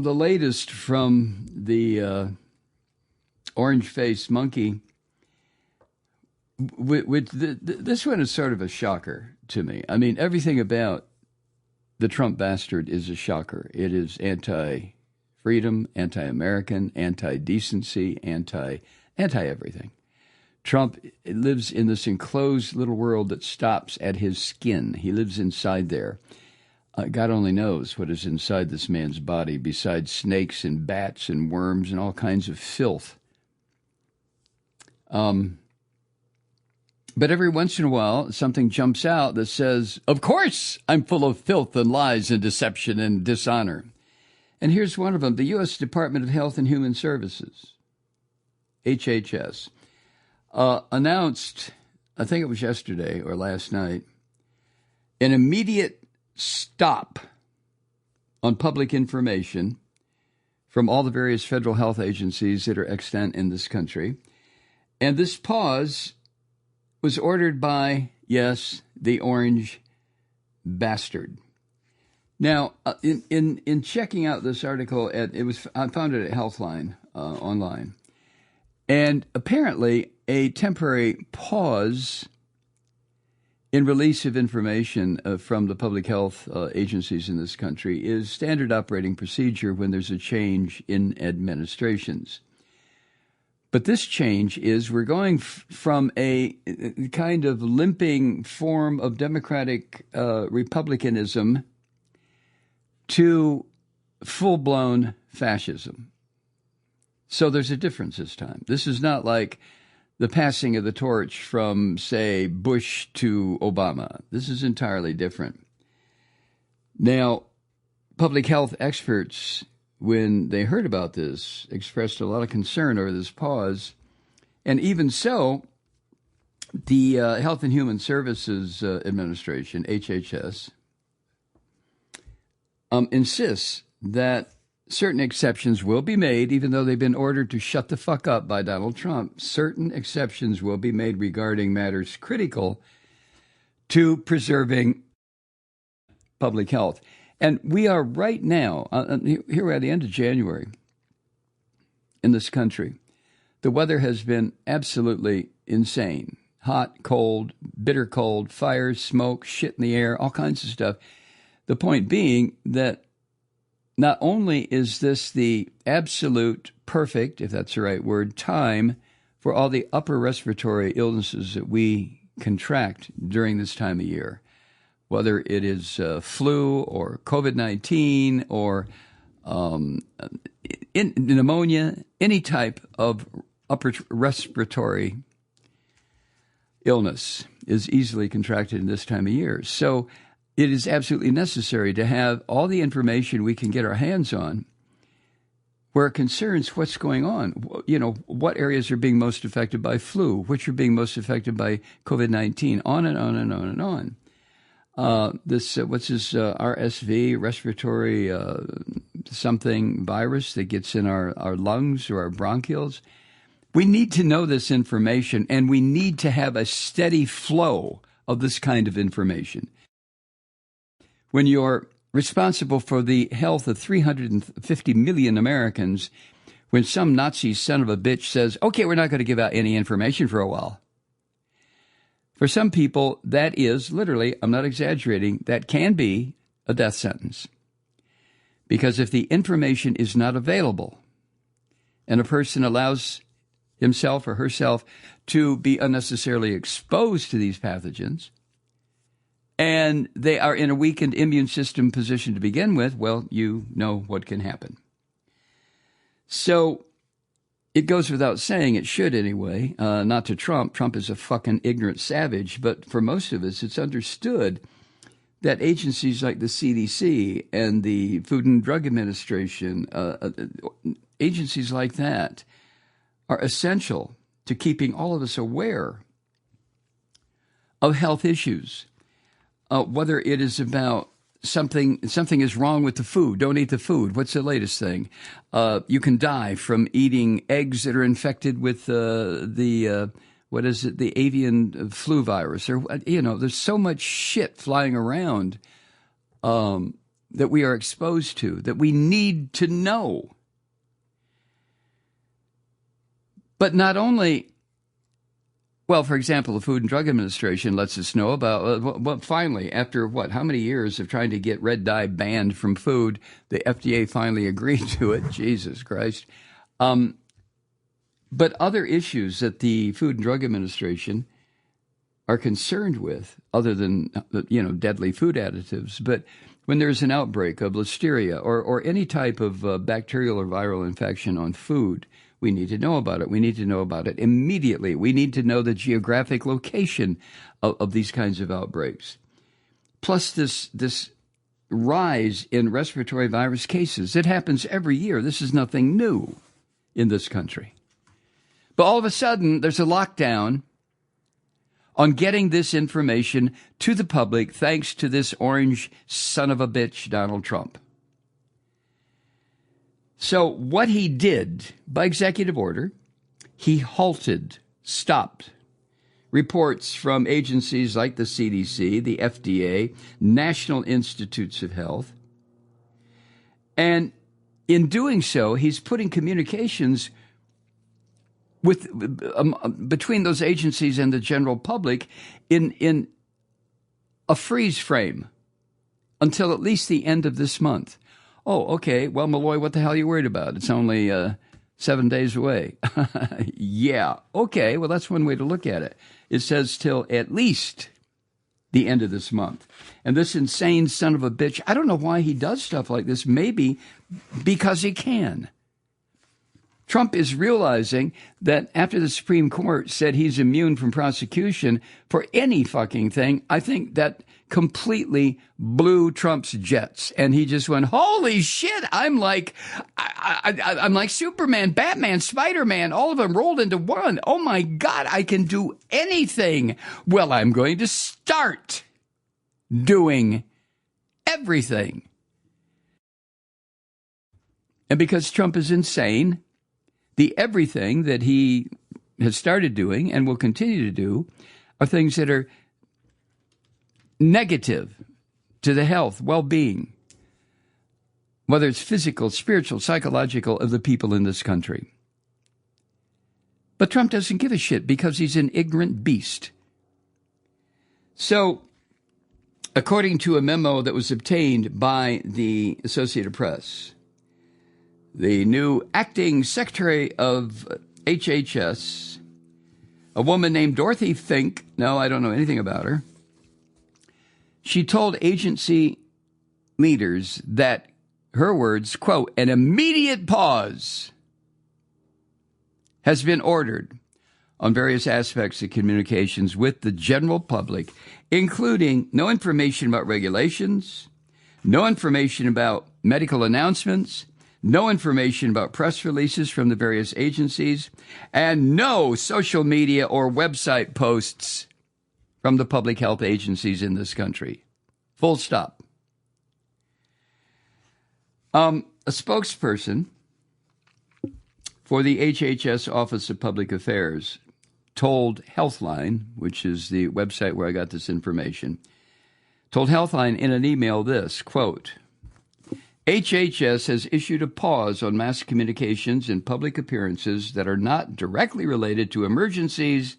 The latest from the orange-faced monkey, this one is sort of a shocker to me. I mean, everything about the Trump bastard is a shocker. It is anti-freedom, anti-American, anti-decency, anti-everything. Trump lives in this enclosed little world that stops at his skin. He lives inside there. God only knows what is inside this man's body besides snakes and bats and worms and all kinds of filth. But every once in a while, something jumps out that says, of course, I'm full of filth and lies and deception and dishonor. And here's one of them, the U.S. Department of Health and Human Services, HHS, announced, I think it was yesterday or last night, an immediate stop on public information from all the various federal health agencies that are extant in this country. And this pause was ordered by, yes, the orange bastard. Now, in checking out this article, I found it at Healthline online, and apparently a temporary pause in release of information from the public health agencies in this country is standard operating procedure when there's a change in administrations. But this change is we're going from a kind of limping form of democratic republicanism to full-blown fascism. So there's a difference this time. This is not like the passing of the torch from, say, Bush to Obama. This is entirely different. Now, public health experts, when they heard about this, expressed a lot of concern over this pause. And even so, the Health and Human Services Administration, HHS, insists that certain exceptions will be made, even though they've been ordered to shut the fuck up by Donald Trump. Certain exceptions will be made regarding matters critical to preserving public health. And we are right now, here we're at the end of January in this country. The weather has been absolutely insane. Hot, cold, bitter cold, fires, smoke, shit in the air, all kinds of stuff. The point being that not only is this the absolute perfect, if that's the right word, time for all the upper respiratory illnesses that we contract during this time of year, whether it is flu or COVID-19 or pneumonia, any type of upper respiratory illness is easily contracted in this time of year. So it is absolutely necessary to have all the information we can get our hands on where it concerns what's going on. You know, what areas are being most affected by flu, which are being most affected by COVID-19, on and on and on and on. What's this RSV, respiratory something virus that gets in our lungs or our bronchioles? We need to know this information, and we need to have a steady flow of this kind of information. When you're responsible for the health of 350 million Americans, when some Nazi son of a bitch says, okay, we're not going to give out any information for a while. For some people, that is literally, I'm not exaggerating, that can be a death sentence. Because if the information is not available and a person allows himself or herself to be unnecessarily exposed to these pathogens, and they are in a weakened immune system position to begin with, well, you know what can happen. So it goes without saying, it should anyway, not to Trump. Trump is a fucking ignorant savage, but for most of us, it's understood that agencies like the CDC and the Food and Drug Administration, agencies like that, are essential to keeping all of us aware of health issues. Whether it is about something is wrong with the food, don't eat the food. What's the latest thing? You can die from eating eggs that are infected with the avian flu virus, or there's so much shit flying around that we are exposed to, that we need to know. But not only, well, for example, the Food and Drug Administration lets us know about, well, finally, after how many years of trying to get red dye banned from food, the FDA finally agreed to it. Jesus Christ. But other issues that the Food and Drug Administration are concerned with, other than, deadly food additives, but when there's an outbreak of listeria or any type of bacterial or viral infection on food, we need to know about it. We need to know about it immediately. We need to know the geographic location of these kinds of outbreaks. Plus this rise in respiratory virus cases. It happens every year. This is nothing new in this country. But all of a sudden, there's a lockdown on getting this information to the public thanks to this orange son of a bitch, Donald Trump. So what he did by executive order, he stopped reports from agencies like the CDC, the FDA, National Institutes of Health. And in doing so, he's putting communications between those agencies and the general public in a freeze frame until at least the end of this month. Oh, okay. Well, Malloy, what the hell are you worried about? It's only 7 days away. Yeah. Okay. Well, that's one way to look at it. It says till at least the end of this month. And this insane son of a bitch, I don't know why he does stuff like this. Maybe because he can. Trump is realizing that after the Supreme Court said he's immune from prosecution for any fucking thing, I think that completely blew Trump's jets. And he just went, holy shit, I'm like Superman, Batman, Spider-Man, all of them rolled into one. Oh my God, I can do anything. Well, I'm going to start doing everything. And because Trump is insane, the everything that he has started doing and will continue to do are things that are negative to the health, well-being, whether it's physical, spiritual, psychological, of the people in this country. But Trump doesn't give a shit because he's an ignorant beast. So, according to a memo that was obtained by the Associated Press, the new acting secretary of HHS, a woman named Dorothy Fink, no, I don't know anything about her, she told agency leaders that, her words, quote, an immediate pause has been ordered on various aspects of communications with the general public, including no information about regulations, no information about medical announcements, no information about press releases from the various agencies, and no social media or website posts from the public health agencies in this country. Full stop. A spokesperson for the HHS Office of Public Affairs told Healthline, which is the website where I got this information, told Healthline in an email this, quote, HHS has issued a pause on mass communications and public appearances that are not directly related to emergencies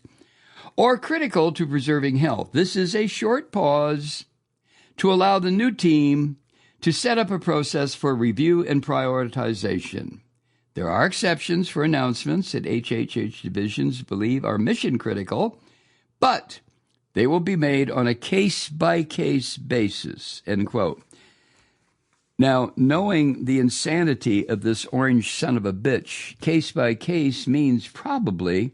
or critical to preserving health. This is a short pause to allow the new team to set up a process for review and prioritization. There are exceptions for announcements that HHS divisions believe are mission critical, but they will be made on a case-by-case basis, end quote. Now, knowing the insanity of this orange son of a bitch, case by case means probably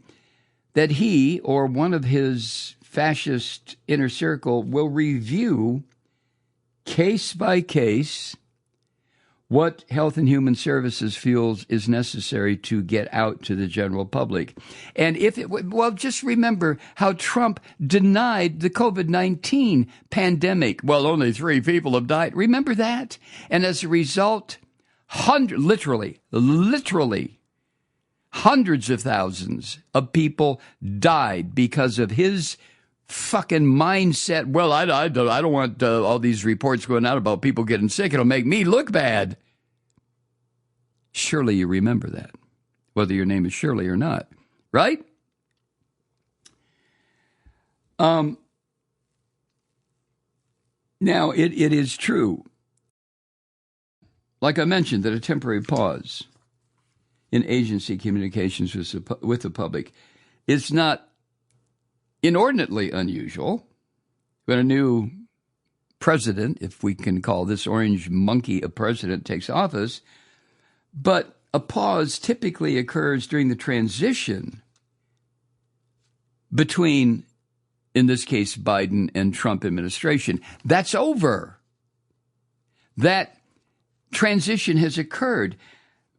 that he or one of his fascist inner circle will review case by case what Health and Human Services feels is necessary to get out to the general public. And just remember how Trump denied the COVID-19 pandemic. Well, only 3 people have died. Remember that? And as a result, literally, hundreds of thousands of people died because of his fucking mindset. Well, I don't want all these reports going out about people getting sick. It'll make me look bad. Surely you remember that, whether your name is Shirley or not, right? Now, it is true, like I mentioned, that a temporary pause in agency communications with the public is not inordinately unusual when a new president, if we can call this orange monkey a president, takes office. But a pause typically occurs during the transition between, in this case, Biden and Trump administration. That's over. That transition has occurred.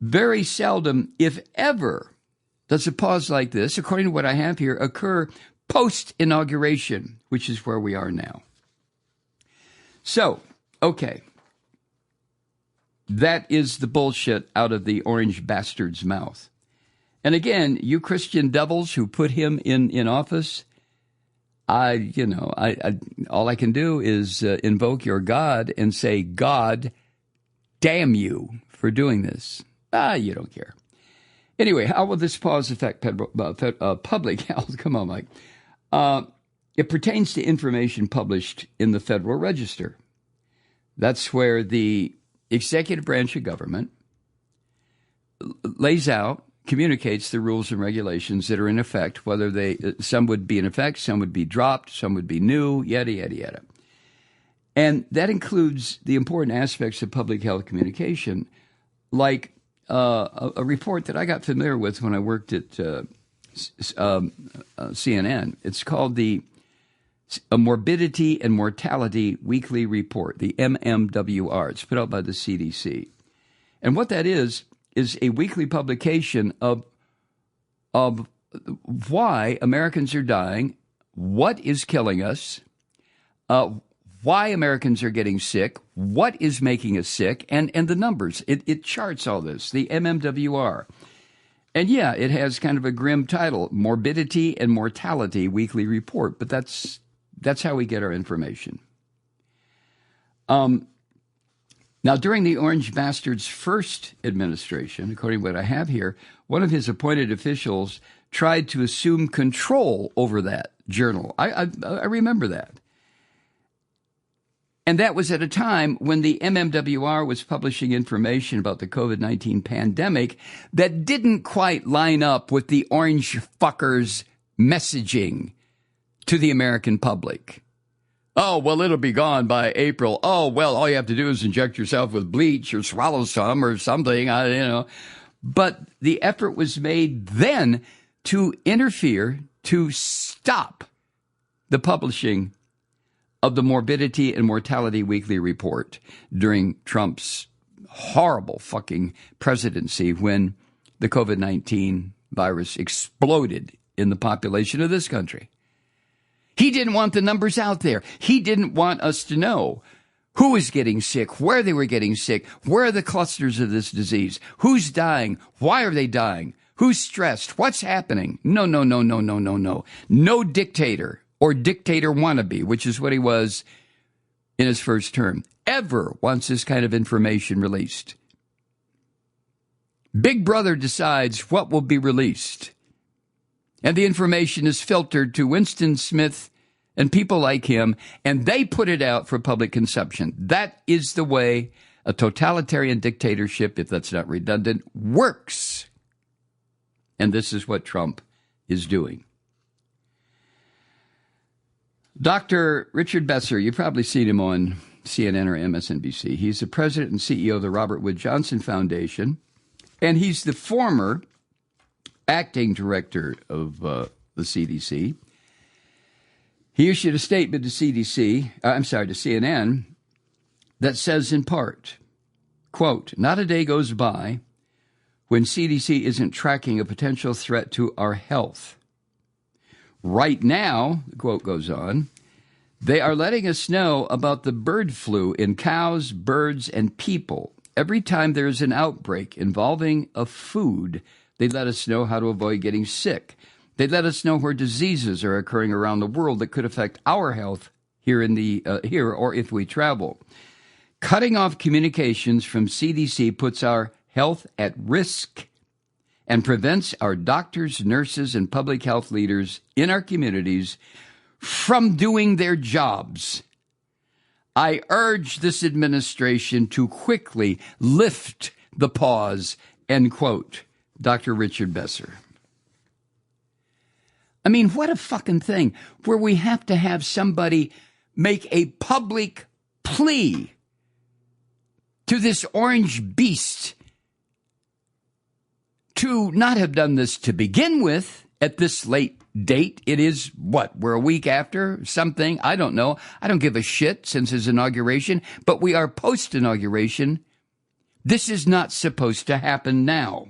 Very seldom, if ever, does a pause like this, according to what I have here, occur post-inauguration, which is where we are now. So, okay. That is the bullshit out of the orange bastard's mouth. And again, you Christian devils who put him in office, I all I can do is invoke your God and say, God, damn you for doing this. You don't care. Anyway, how will this pause affect public health? Come on, Mike. It pertains to information published in the Federal Register. That's where the executive branch of government lays out, communicates the rules and regulations that are in effect, whether some would be in effect, some would be dropped, some would be new, yada, yada, yada. And that includes the important aspects of public health communication, like a report that I got familiar with when I worked at CNN. It's called the Morbidity and Mortality Weekly Report, the MMWR. It's put out by the CDC. And what that is a weekly publication of why Americans are dying, what is killing us, why Americans are getting sick, what is making us sick, and the numbers. It charts all this, the MMWR. And yeah, it has kind of a grim title, Morbidity and Mortality Weekly Report, but that's how we get our information. Now, during the Orange Bastard's first administration, according to what I have here, one of his appointed officials tried to assume control over that journal. I remember that. And that was at a time when the MMWR was publishing information about the COVID-19 pandemic that didn't quite line up with the orange fuckers' messaging to the American public. Oh, well, it'll be gone by April. Oh, well, all you have to do is inject yourself with bleach or swallow some or something, But the effort was made then to interfere, to stop the publishing of the Morbidity and Mortality Weekly Report during Trump's horrible fucking presidency when the COVID-19 virus exploded in the population of this country. He didn't want the numbers out there. He didn't want us to know who was getting sick, where they were getting sick, where are the clusters of this disease, who's dying, why are they dying, who's stressed, what's happening. No. No dictator or dictator wannabe, which is what he was in his first term, ever wants this kind of information released. Big Brother decides what will be released. And the information is filtered to Winston Smith and people like him, and they put it out for public consumption. That is the way a totalitarian dictatorship, if that's not redundant, works. And this is what Trump is doing. Dr. Richard Besser, you've probably seen him on CNN or MSNBC. He's the president and CEO of the Robert Wood Johnson Foundation, and he's the former acting director of the CDC. He issued a statement to CNN, that says in part, quote, "Not a day goes by when CDC isn't tracking a potential threat to our health. Right now," the quote goes on, "they are letting us know about the bird flu in cows, birds, and people. Every time there is an outbreak involving a food, they let us know how to avoid getting sick. They let us know where diseases are occurring around the world that could affect our health here or if we travel. Cutting off communications from CDC puts our health at risk and prevents our doctors, nurses, and public health leaders in our communities from doing their jobs. I urge this administration to quickly lift the pause, end quote. Dr. Richard Besser. I mean, what a fucking thing, where we have to have somebody make a public plea to this orange beast to not have done this to begin with at this late date. It is what? We're a week after something. I don't know. I don't give a shit since his inauguration, but we are post-inauguration. This is not supposed to happen now.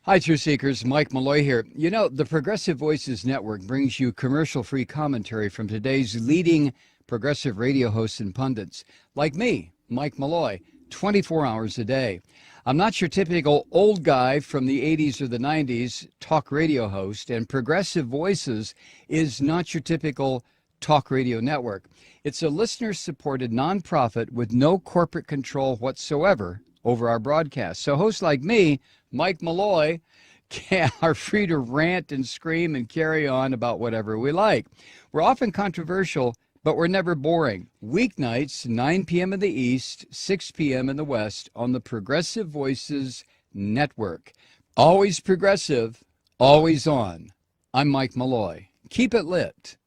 Hi, Truth Seekers. Mike Malloy here. You know, the Progressive Voices Network brings you commercial-free commentary from today's leading progressive radio hosts and pundits, like me, Mike Malloy, 24 hours a day. I'm not your typical old guy from the 80s or the 90s talk radio host, and Progressive Voices is not your typical talk radio network. It's a listener-supported nonprofit with no corporate control whatsoever over our broadcast. So hosts like me, Mike Malloy, are free to rant and scream and carry on about whatever we like. We're often controversial, but we're never boring. Weeknights, 9 p.m. in the East, 6 p.m. in the West on the Progressive Voices Network. Always progressive, always on. I'm Mike Malloy. Keep it lit.